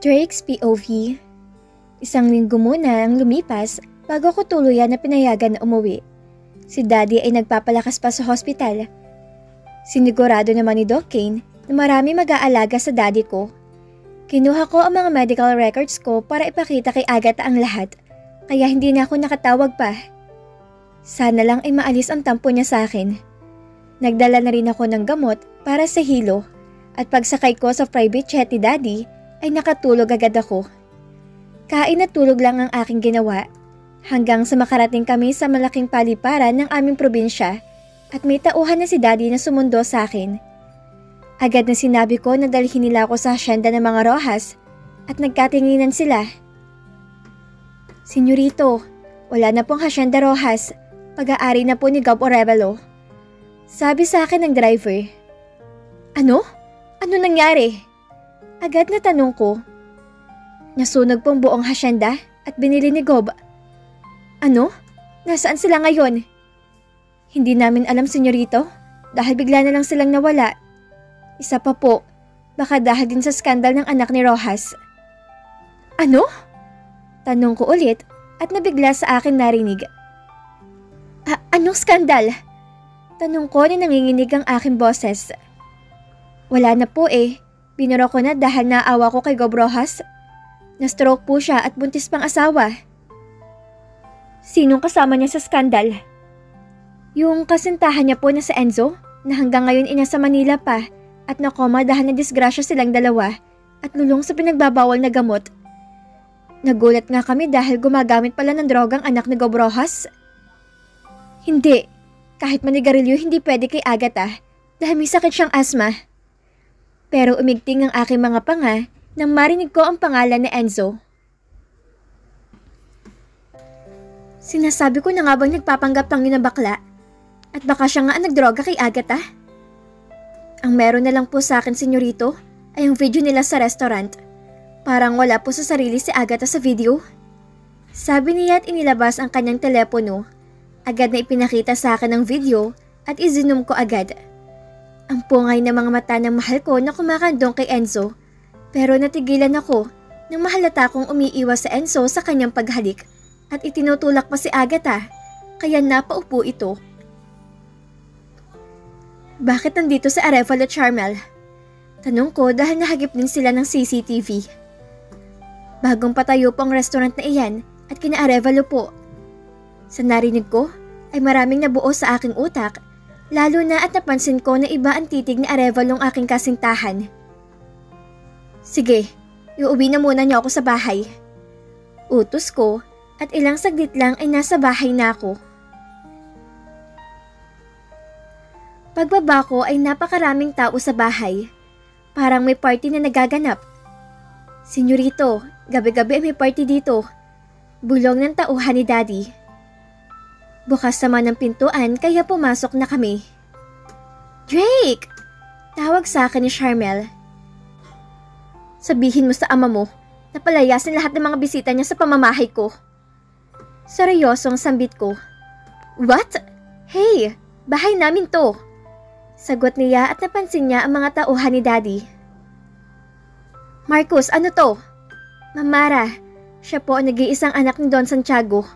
Drake's POV. Isang linggo muna ang lumipas bago ko tuluyan na pinayagan na umuwi. Si Daddy ay nagpapalakas pa sa hospital. Sinigurado naman ni Doc Kane na marami mag-aalaga sa daddy ko. Kinuha ko ang mga medical records ko para ipakita kay Agatha ang lahat, kaya hindi na ako nakatawag pa. Sana lang ay maalis ang tampo niya sa akin. Nagdala na rin ako ng gamot para sa hilo at pagsakay ko sa private jet ni Daddy ay nakatulog agad ako. Kain at tulog lang ang aking ginawa hanggang sa makarating kami sa malaking paliparan ng aming probinsya at may tauhan na si Daddy na sumundo sa akin. Agad na sinabi ko na dalhin nila ako sa hasyenda ng mga Rojas at nagkatinginan sila. Senyorito, wala na pong hasyenda Rojas, pag-aari na po ni Gob Orevalo. Sabi sa akin ng driver. Ano? Ano nangyari? Agad na tanong ko. Nasunog pong buong hasyenda at binili ni Gob. Ano? Nasaan sila ngayon? Hindi namin alam, senyorito, dahil bigla na lang silang nawala. Isa pa po, baka dahil din sa skandal ng anak ni Rojas. Ano? Tanong ko ulit at nabigla sa akin narinig. Anong skandal? Tanong ko na nanginginig ang aking boses. Wala na po eh, binuro ko na dahil naawa ko kay Gob Rojas. Na-stroke po siya at buntis pang asawa. Sinong kasama niya sa skandal? Yung kasintahan niya po na sa Enzo na hanggang ngayon inasa Manila pa at nakoma dahil na-disgrasya silang dalawa at lulong sa pinagbabawal na gamot. Nagulat nga kami dahil gumagamit pala ng drogang anak ni Gob Rojas. Hindi, kahit manigarilyo hindi pwede kay Agatha dahil may sakit siyang asma. Pero umigting ang aking mga panga nang marinig ko ang pangalan ni Enzo. Sinasabi ko na nga bang nagpapanggap lang yun ng bakla? At baka siya nga ang nagdroga kay Agatha? Ang meron na lang po sa akin, senyorito, ay ang video nila sa restaurant. Parang wala po sa sarili si Agatha sa video. Sabi niya at inilabas ang kanyang telepono. Agad na ipinakita sa akin ang video at izinom ko agad. Ang pungay ng mga mata ng mahal ko na kumakandong kay Enzo. Pero natigilan ako nang mahalata kong umiiwas sa Enzo sa kanyang paghalik at itinutulak pa si Agatha, kaya napaupo ito. Bakit nandito si Arevalo at Charmel? Tanong ko dahil nahagip din sila ng CCTV. Bagong patayo po ang restaurant na iyan at kina Arevalo po. Sa narinig ko ay maraming nabuo sa aking utak, lalo na at napansin ko na iba ang titig ni Arevalo ang aking kasintahan. Sige, iuwi na muna niyo ako sa bahay. Utos ko at ilang saglit lang ay nasa bahay na ako. Pagbaba ko ay napakaraming tao sa bahay. Parang may party na nagaganap. Senyorito, gabi-gabi may party dito. Bulong ng tauhan ni Daddy. Bukas naman ang pintuan kaya pumasok na kami. Drake! Tawag sa akin ni Charmel. Sabihin mo sa ama mo na palayasin lahat ng mga bisita niya sa pamamahay ko. Seryosong sambit ko. What? Hey, bahay namin to. Sagot niya at napansin niya ang mga tauhan ni Daddy. Marcus, ano to? Mamara, siya po ang nag-iisang anak ni Don Santiago.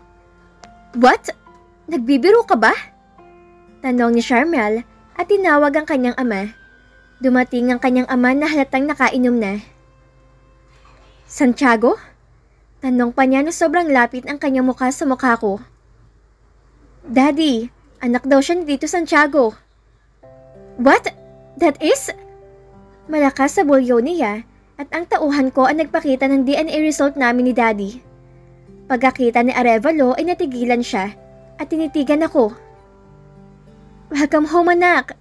What? Nagbibiro ka ba? Tanong ni Charmel at tinawag ang kanyang ama. Dumating ang kanyang ama na halatang nakainom na. Santiago? Tanong pa niya na sobrang lapit ang kanyang mukha sa mukha ko. Daddy, anak daw siya ni Tito Santiago. What? That is? Malakas sa bulyo niya at ang tauhan ko ang nagpakita ng DNA result namin ni Daddy. Pagkakita ni Arevalo ay natigilan siya at tinitigan ako. Welcome home, anak.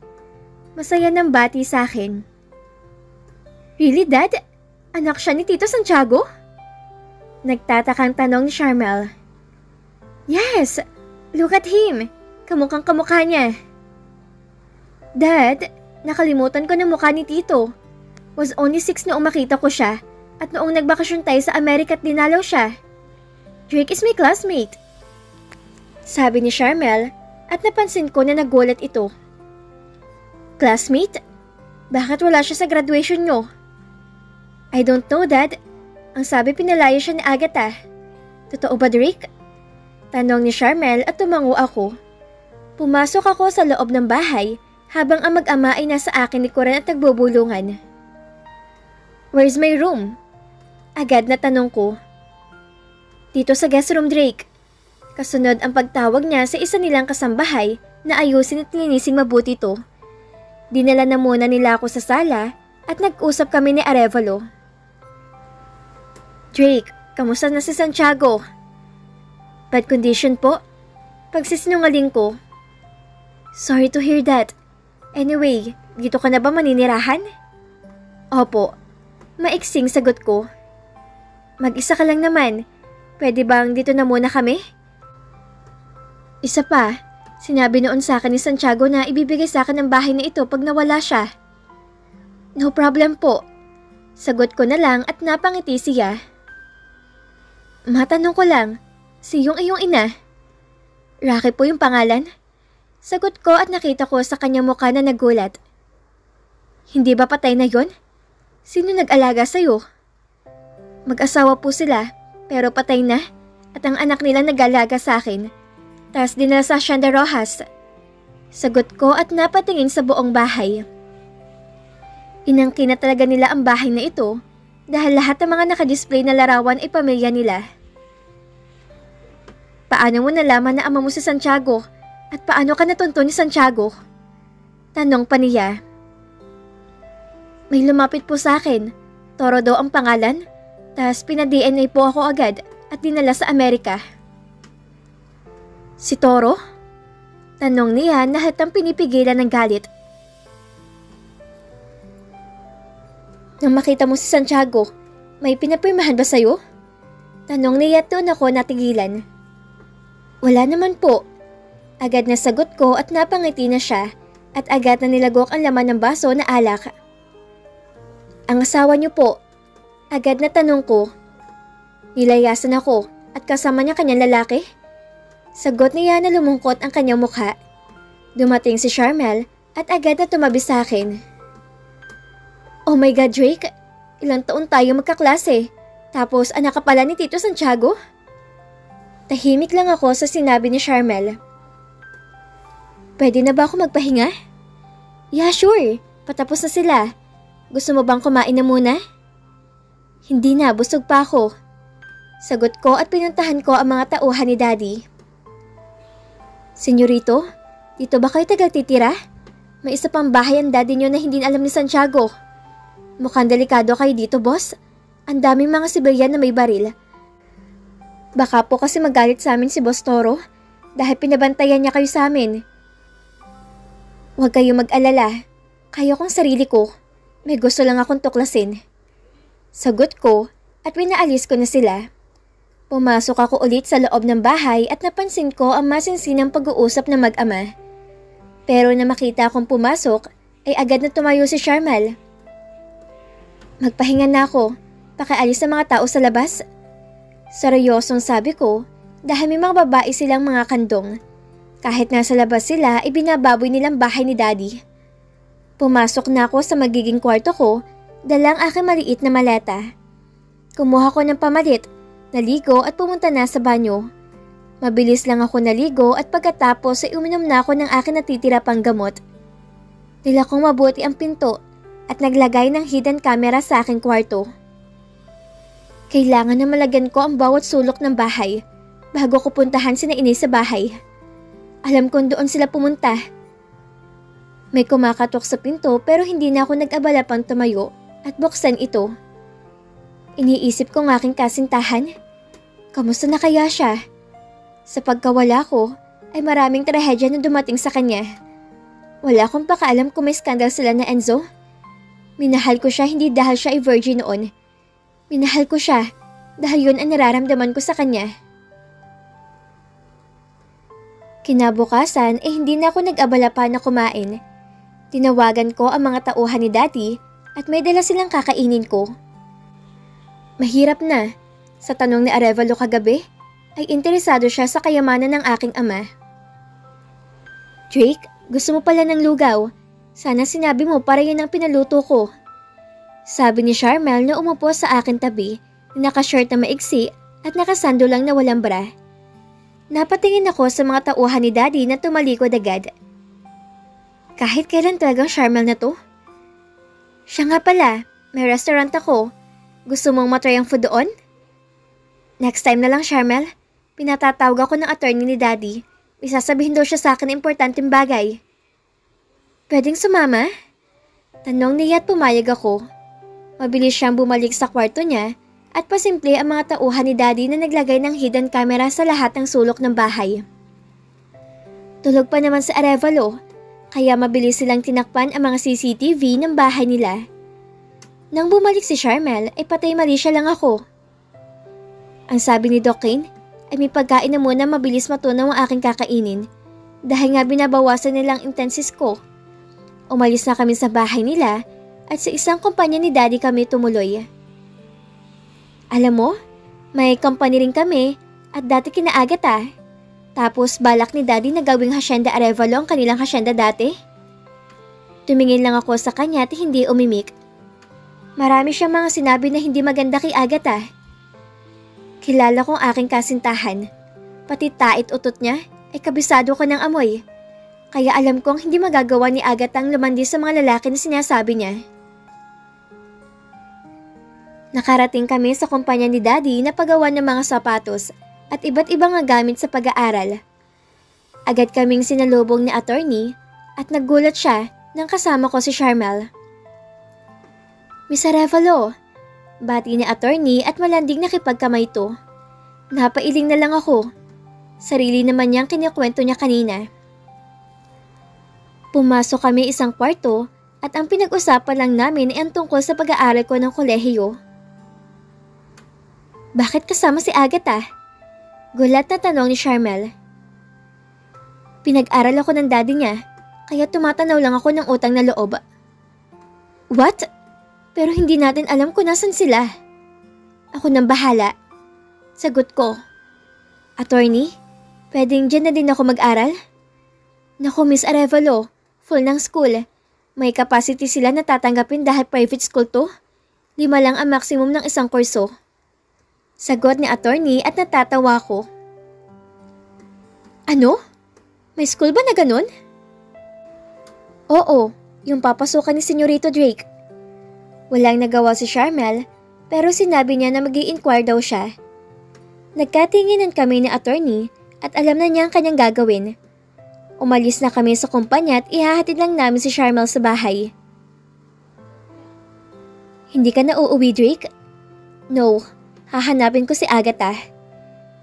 Masaya ng bati sa akin. Really, Dad? Anak siya ni Tito Santiago? Nagtatakang tanong ni Charmel. Yes, look at him. Kamukhang kamukha niya. Dad, nakalimutan ko na mukha ni Tito. Was only 6 noong makita ko siya at noong nagbakasyon tayo sa Amerika at dinalaw siya. Drake is my classmate. Sabi ni Charmel at napansin ko na nagulat ito. Classmate? Bakit wala siya sa graduation nyo? I don't know, Dad. Ang sabi pinalayo siya ni Agatha. Totoo ba, Drake? Tanong ni Charmel at tumango ako. Pumasok ako sa loob ng bahay habang ang mag-ama ay nasa akin ni Coren at nagbubulungan. Where's my room? Agad na tanong ko. Dito sa guest room, Drake. Kasunod ang pagtawag niya sa isa nilang kasambahay na ayusin at linising mabuti to. Dinala na muna nila ako sa sala at nag-usap kami ni Arevalo. Drake, kamusta na si Santiago? Bad condition po. Pagsisinungaling ko. Sorry to hear that. Anyway, dito ka na ba maninirahan? Opo. Maiksing sagot ko. Mag-isa ka lang naman. Pwede bang dito na muna kami? Isa pa, sinabi noon sa akin ni Santiago na ibibigay sa akin ang bahay na ito pag nawala siya. No problem po. Sagot ko na lang at napangiti siya. Matanong ko lang, si yung iyong ina? Rocky po yung pangalan? Sagot ko at nakita ko sa kanyang mukha na nagulat. Hindi ba patay na yon? Sino nag-alaga sa'yo? Mag-asawa po sila, pero patay na at ang anak nila nag-alaga sa akin. Tas dinala sa Hacienda Rojas. Sagot ko at napatingin sa buong bahay. Inangkin na talaga nila ang bahay na ito dahil lahat ng mga nakadisplay na larawan ay pamilya nila. Paano mo nalaman na ama mo si Santiago at paano ka natunto ni Santiago? Tanong pa niya. May lumapit po sa akin. Toro daw ang pangalan. Tas pina-DNA po ako agad at dinala sa Amerika. Si Toro? Tanong niya na hatang pinipigilan ng galit. Nang makita mo si Santiago, may pinapirmahan ba sa'yo? Tanong niya at doon ako natigilan. Wala naman po. Agad na sagot ko at napangiti na siya at agad na nilagok ang laman ng baso na alak. Ang asawa niyo po. Agad na tanong ko. Nilayasan ako at kasama niya kanyang lalaki? Sagot niya na lumungkot ang kanyang mukha. Dumating si Charmel at agad na tumabi sa akin. Oh my God, Drake! Ilang taon tayo magkaklase. Tapos anak ka pala ni Tito Santiago? Tahimik lang ako sa sinabi ni Charmel. Pwede na ba ako magpahinga? Yeah, sure. Patapos na sila. Gusto mo bang kumain na muna? Hindi na, busog pa ako. Sagot ko at pinuntahan ko ang mga tauhan ni Daddy. Senyorito, dito ba kayo tagal-titira? May isa pang bahay ang daddy nyo na hindi alam ni Santiago. Mukhang delikado kayo dito, boss. Ang daming mga sibilyan na may baril. Baka po kasi magalit sa amin si Boss Toro dahil pinabantayan niya kayo sa amin. Huwag kayo mag-alala. Kaya kong sarili ko. May gusto lang akong tuklasin. Sagot ko at pinaalis ko na sila. Pumasok ako ulit sa loob ng bahay at napansin ko ang masinsinang pag-uusap ng mag-ama. Pero na makita akong pumasok ay agad na tumayo si Charmel. Magpahinga na ako. Pakialis sa mga tao sa labas. Seryosong sabi ko dahil may mga babae silang mga kandong. Kahit nasa labas sila, ibinababoy nilang bahay ni Daddy. Pumasok na ako sa magiging kwarto ko, dalang aking maliit na maleta. Kumuha ko ng pamalit, naligo at pumunta na sa banyo. Mabilis lang ako naligo at pagkatapos ay uminom na ako ng aking natitira pang gamot. Nila kong mabuti ang pinto at naglagay ng hidden camera sa aking kwarto. Kailangan na malagyan ko ang bawat sulok ng bahay bago ko puntahan sina Inay sa bahay. Alam kong doon sila pumunta. May kumakatok sa pinto pero hindi na ako nag-abala pang tumayo at buksan ito. Iniisip ko ng aking kasintahan. Kamusta na kaya siya? Sa pagkawala ko ay maraming trahedya na dumating sa kanya. Wala akong pakaalam kung may skandal sila na Enzo. Minahal ko siya hindi dahil siya ay virgin noon. Minahal ko siya dahil yun ang nararamdaman ko sa kanya. Kinabukasan ay hindi na ako nag-abala pa na kumain. Tinawagan ko ang mga tauhan ni Daddy at may dala silang kakainin ko. Mahirap na. Sa tanong ni Arevalo kagabi, ay interesado siya sa kayamanan ng aking ama. Drake, gusto mo pala ng lugaw. Sana sinabi mo para yun ang pinaluto ko. Sabi ni Charmel na umupo sa akin tabi Naka-shirt na maigsi at nakasando lang na walang bra. Napatingin ako sa mga tauhan ni Daddy na tumalikod agad. Kahit kailan talagang Charmel na to? Siya nga pala, may restaurant ako. Gusto mong matry ang food doon? Next time na lang, Charmel. Pinatatawag ako ng attorney ni Daddy. May sasabihin daw siya sa akin na importanteng bagay. Pwedeng sumama? Tanong niya at pumayag ako. Mabilis siyang bumalik sa kwarto niya at pasimple ang mga tauhan ni Daddy na naglagay ng hidden camera sa lahat ng sulok ng bahay. Tulog pa naman sa Arevalo, kaya mabilis silang tinakpan ang mga CCTV ng bahay nila. Nang bumalik si Charmel ay patay mali siya lang ako. Ang sabi ni Doc Kane ay may pagkain na muna mabilis matunaw ang aking kakainin dahil nga binabawasan nilang intensis ko. Umalis na kami sa bahay nila at sa isang kumpanya ni Daddy kami tumuloy. Alam mo, may company rin kami at dati kina Agatha. Tapos balak ni Daddy na gawing Hacienda Arevalo ang kanilang hacienda dati. Tumingin lang ako sa kanya at hindi umimik. Marami siyang mga sinabi na hindi maganda kay Agatha. Kilala kong aking kasintahan. Pati tait-utot niya ay kabisado ko ng amoy. Kaya alam kong hindi magagawa ni Agatha ang lumandi sa mga lalaki na sinasabi niya. Nakarating kami sa kumpanya ni Daddy na paggawa ng mga sapatos at iba't ibang gamit sa pag-aaral. Agad kaming sinalubong ni attorney at naggulat siya nang kasama ko si Charmel. Miss Arevalo, bati ni attorney at malanding nakipagkamay ito. Napailing na lang ako. Sarili naman niyang kinikwento niya kanina. Pumasok kami isang kwarto at ang pinag-usapan lang namin ay ang tungkol sa pag-aaral ko ng kolehiyo. Bakit kasama si Agatha? Gulat na tanong ni Charmel. Pinag-aral ako ng daddy niya, kaya tumatanaw lang ako ng utang na loob. What? Pero hindi natin alam kung nasan sila. Ako nang bahala. Sagot ko. Attorney, pwedeng dyan na din ako mag-aral? Naku, Miss Arevalo, full ng school. May capacity sila na tatanggapin dahil private school to. 5 lang ang maximum ng isang kurso. Sagot ni attorney at natatawa ko. Ano? May school ba na ganun? Oo, yung papasukan ni Senyorito Drake. Walang nagawa si Charmel pero sinabi niya na mag-i-inquire daw siya. Nagkatinginan kami ni attorney at alam na niya ang kanyang gagawin. Umalis na kami sa kumpanya at ihahatid lang namin si Charmel sa bahay. Hindi ka na uuwi, Drake? No, hahanapin ko si Agatha.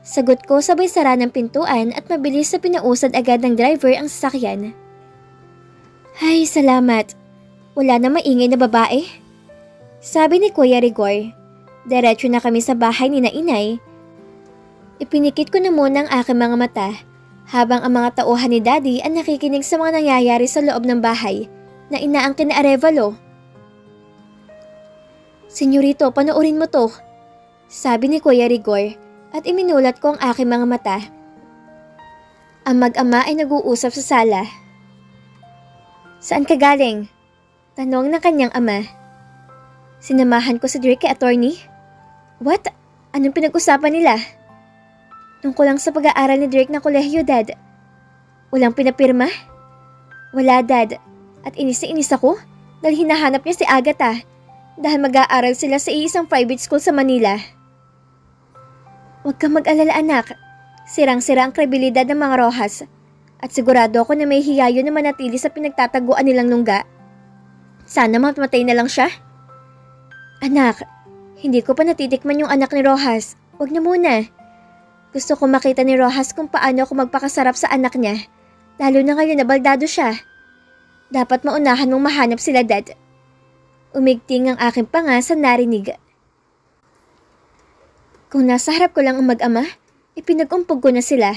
Sagot ko sabay sara ng pintuan at mabilis na pinausad agad ng driver ang sasakyan. Ay, salamat. Wala na maingay na babae. Sabi ni Kuya Rigor. Diretso na kami sa bahay ni Inay. Ipinikit ko na muna ang aking mga mata habang ang mga tauhan ni Daddy ang nakikinig sa mga nangyayari sa loob ng bahay na inaangkin na Arevalo. Senyorito, panoorin mo to. Sabi ni Kuya Rigor at iminulat ko ang aking mga mata. Ang mag-ama ay nag-uusap sa sala. Saan ka galing? Tanong ng kanyang ama. Sinamahan ko si Drake kay attorney. What? Anong pinag-usapan nila? Tungkol lang sa pag-aaral ni Drake ng kolehiyo, Dad. Walang pinapirma? Wala, Dad. At inis na inis ako dahil hinahanap niya si Agatha dahil mag-aaral sila sa isang private school sa Manila. Huwag kang mag-alala, anak. Sirang-sira ang kredibilidad ng mga Rojas at sigurado ako na may hiyayo na manatili sa pinagtataguan nilang lungga. Sana mamatay na lang siya. Anak, hindi ko pa natitikman yung anak ni Rojas. Huwag na muna. Gusto ko makita ni Rojas kung paano ako magpakasarap sa anak niya. Lalo na ngayon na baldado siya. Dapat maunahan mong mahanap sila, Dad. Umigting ang aking panga sa narinig. Kung nasa harap ko lang ang mag-ama, ipinag-umpog ko na sila.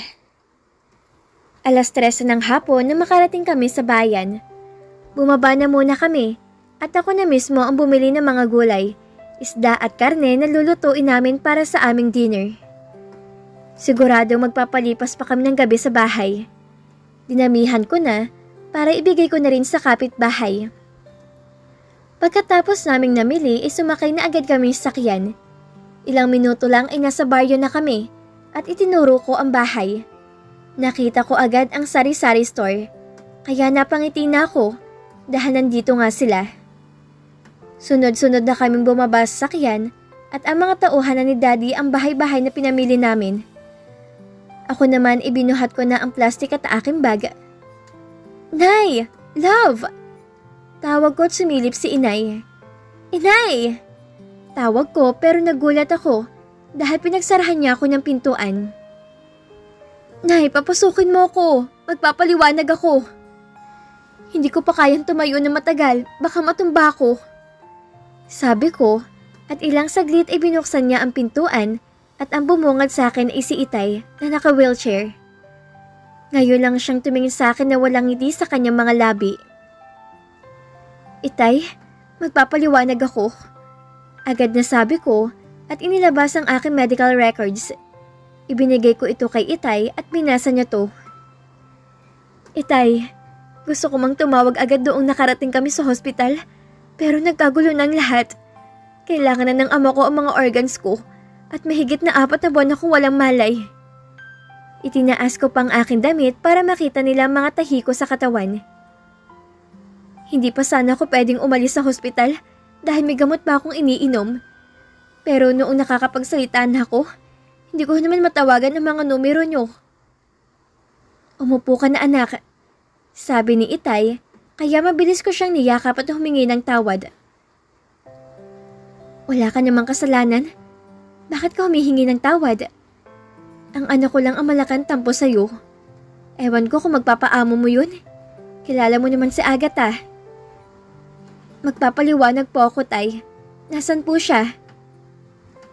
3:00 ng hapon na makarating kami sa bayan. Bumaba na muna kami at ako na mismo ang bumili ng mga gulay, isda at karne na lulutuin namin para sa aming dinner. Siguradong magpapalipas pa kami ng gabi sa bahay. Dinamihan ko na para ibigay ko na rin sa kapitbahay. Pagkatapos naming namili, sumakay na agad kami sa sakyan. Ilang minuto lang ay nasa baryo na kami at itinuro ko ang bahay. Nakita ko agad ang sari-sari store, kaya napangiti na ako dahil nandito nga sila. Sunod-sunod na kaming bumaba sa sakyan at ang mga tauhan na ni Daddy ang bahay-bahay na pinamili namin. Ako naman ibinuhat ko na ang plastic at aking bag. "Nay! Love!" Tawag ko at sumilip si Inay. "Inay!" Tawag ko pero nagulat ako dahil pinagsarahan niya ako ng pintuan. "Nay, papasukin mo ako. Magpapaliwanag ako." "Hindi ko pa kayang tumayo na matagal. Baka matumba ako." Sabi ko at ilang saglit ay binuksan niya ang pintuan at ang bumungad sa akin ay si Itay na naka-wheelchair. Ngayon lang siyang tumingin sa akin na walang ngiti sa kanyang mga labi. "Itay, magpapaliwanag ako." Agad na sabi ko at inilabas ang aking medical records. Ibinigay ko ito kay Itay at binasa niya to. "Itay, gusto ko mang tumawag agad doong nakarating kami sa hospital pero nagkagulo ng lahat. Kailangan na ng ama ko ang mga organs ko at mahigit na 4 na buwan akong walang malay." Itinaas ko pang aking damit para makita nila ang mga tahi ko sa katawan. Hindi pa sana ako pwedeng umalis sa hospital dahil may gamot pa akong iniinom. Pero noong nakakapagsalita na ako, hindi ko naman matawagan ang mga numero nyo. "Umupo ka na anak," sabi ni Itay, kaya mabilis ko siyang niyakap at humingi ng tawad. "Wala ka namang kasalanan. Bakit ka humihingi ng tawad? Ang anak ko lang ang malakang tampo sa'yo. Ewan ko kung magpapaamo mo yun. Kilala mo naman si Agatha." "Magpapaliwanag po ako, Tay. Nasaan po siya?"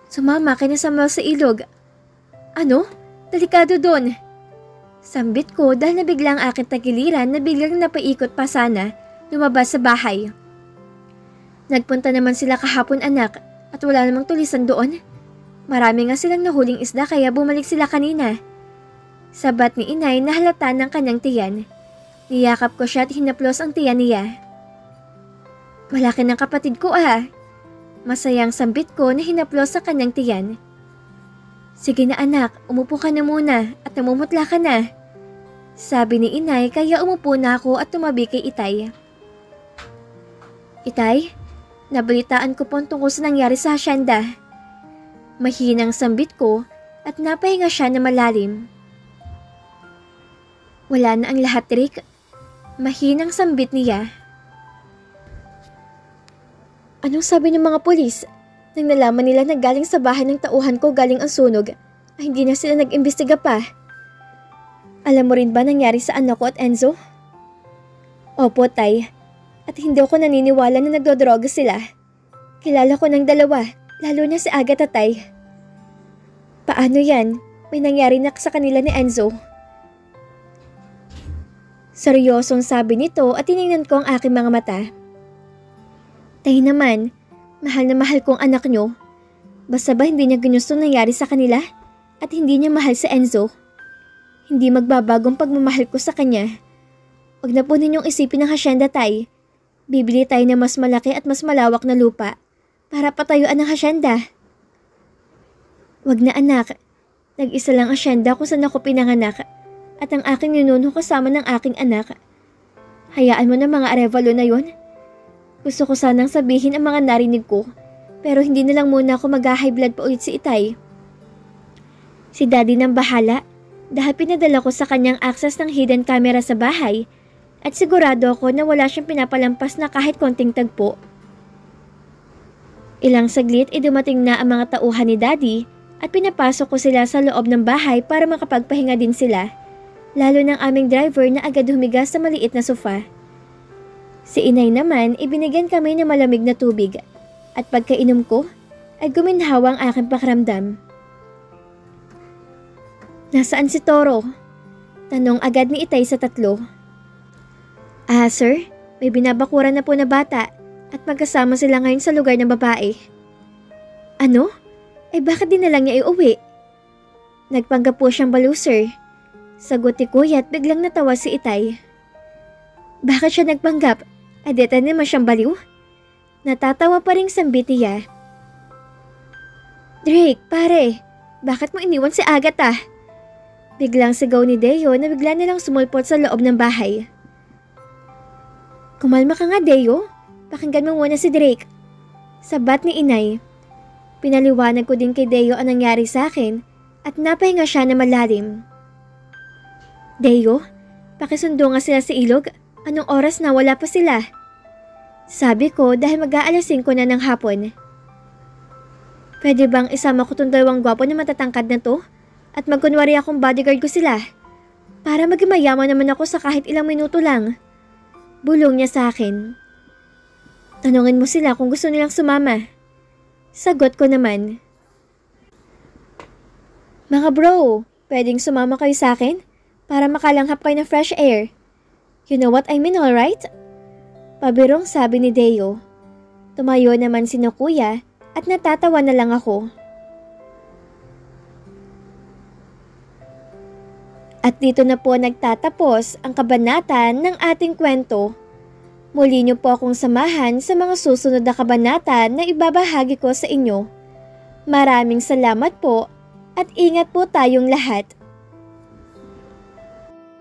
"Sumama kay na Samuel sa ilog." "Ano? Delikado doon." Sambit ko dahil nabigla ang aking tagiliran na biglang napaikot pa sana lumabas sa bahay. "Nagpunta naman sila kahapon anak at wala namang tulisan doon. Marami nga silang nahuling isda kaya bumalik sila kanina." Sabat ni Inay na halata ng kanyang tiyan. Niyakap ko siya at hinaplos ang tiyan niya. "Malaki ng kapatid ko ah." Masayang sambit ko na hinaplos sa kanyang tiyan. "Sige na anak, umupo ka na muna at namumutla ka na." Sabi ni Inay kaya umupo na ako at tumabi kay Itay. "Itay, nabalitaan ko po tungkol sa nangyari sa hasyenda." Mahinang sambit ko at napahinga siya na malalim. "Wala na ang lahat, Rick." Mahinang sambit niya. "Anong sabi ng mga pulis? Nang nalaman nila na galing sa bahay ng tauhan ko galing ang sunog, ay hindi na sila nag-imbestiga pa. Alam mo rin ba nangyari sa anak ko at Enzo?" "Opo, Tay. At hindi ako naniniwala na nagdodroga sila. Kilala ko ng dalawa, lalo na si Agatha, Tay." "Paano yan? May nangyari na sa kanila ni Enzo." Seryosong sabi nito at tinignan ko ang aking mga mata. "Tay naman, mahal na mahal kong anak nyo. Basta ba hindi niya ginusto nangyari sa kanila at hindi niya mahal si Enzo? Hindi magbabagong pagmamahal ko sa kanya. Huwag na po ninyong isipin ng hasyenda, Tay. Bibili tayo ng mas malaki at mas malawak na lupa para patayuan ng hasyenda." "Wag na anak, nag-isa lang hasyenda kung saan ako pinanganak at ang aking ninuno kasama ng aking anak. Hayaan mo na mga arevalo na yon. Gusto ko sanang sabihin ang mga narinig ko pero hindi na lang muna ako mag-high blood pa ulit si Itay. Si Daddy nang bahala dahil pinadala ko sa kanyang access ng hidden camera sa bahay at sigurado ako na wala siyang pinapalampas na kahit konting tagpo." Ilang saglit dumating na ang mga tauhan ni Daddy at pinapasok ko sila sa loob ng bahay para makapagpahinga din sila, lalo ng aming driver na agad humiga sa maliit na sofa. Si Inay naman ibinigyan kami ng malamig na tubig at pagkainom ko ay guminhawa ang aking pakiramdam. "Nasaan si Toro?" Tanong agad ni Itay sa tatlo. Sir, may binabakuran na po na bata at magkasama sila ngayon sa lugar ng babae." "Ano? Bakit din na lang niya iuwi?" "Nagpanggap po siyang baliw, sir." Sagot ni Kuya at biglang natawa si Itay. "Bakit siya nagpanggap? Deta naman siyang baliw?" Natatawa pa ring sambit niya. Drake, pare, bakit mo iniwan si Agatha? Biglang sigaw ni Deo na bigla nilang sumulpot sa loob ng bahay. Kumalma ka nga, Deo. Pakinggan mo muna si Drake. Sabat ni Inay. Pinaliwanag ko din kay Deo ang nangyari sa akin at napahinga siya na malalim. Deo, pakisundo nga sila sa ilog. Anong oras na wala pa sila? Sabi ko dahil mag-aalas 5 na ng hapon. Pwede bang isama ko tong dalawang gwapo na matatangkad na to? At magkunwari akong bodyguard ko sila. Para maging mayaman naman ako sa kahit ilang minuto lang. Bulong niya sa akin. Tanungin mo sila kung gusto nilang sumama. Sagot ko naman. Mga bro, pwedeng sumama kayo sa akin? Para makalanghap kayo ng fresh air. You know what I mean, alright? Pabirong sabi ni Deo. Tumayo naman si Kuya at natatawa na lang ako. At dito na po nagtatapos ang kabanata ng ating kwento. Muli niyo po akong samahan sa mga susunod na kabanata na ibabahagi ko sa inyo. Maraming salamat po at ingat po tayong lahat.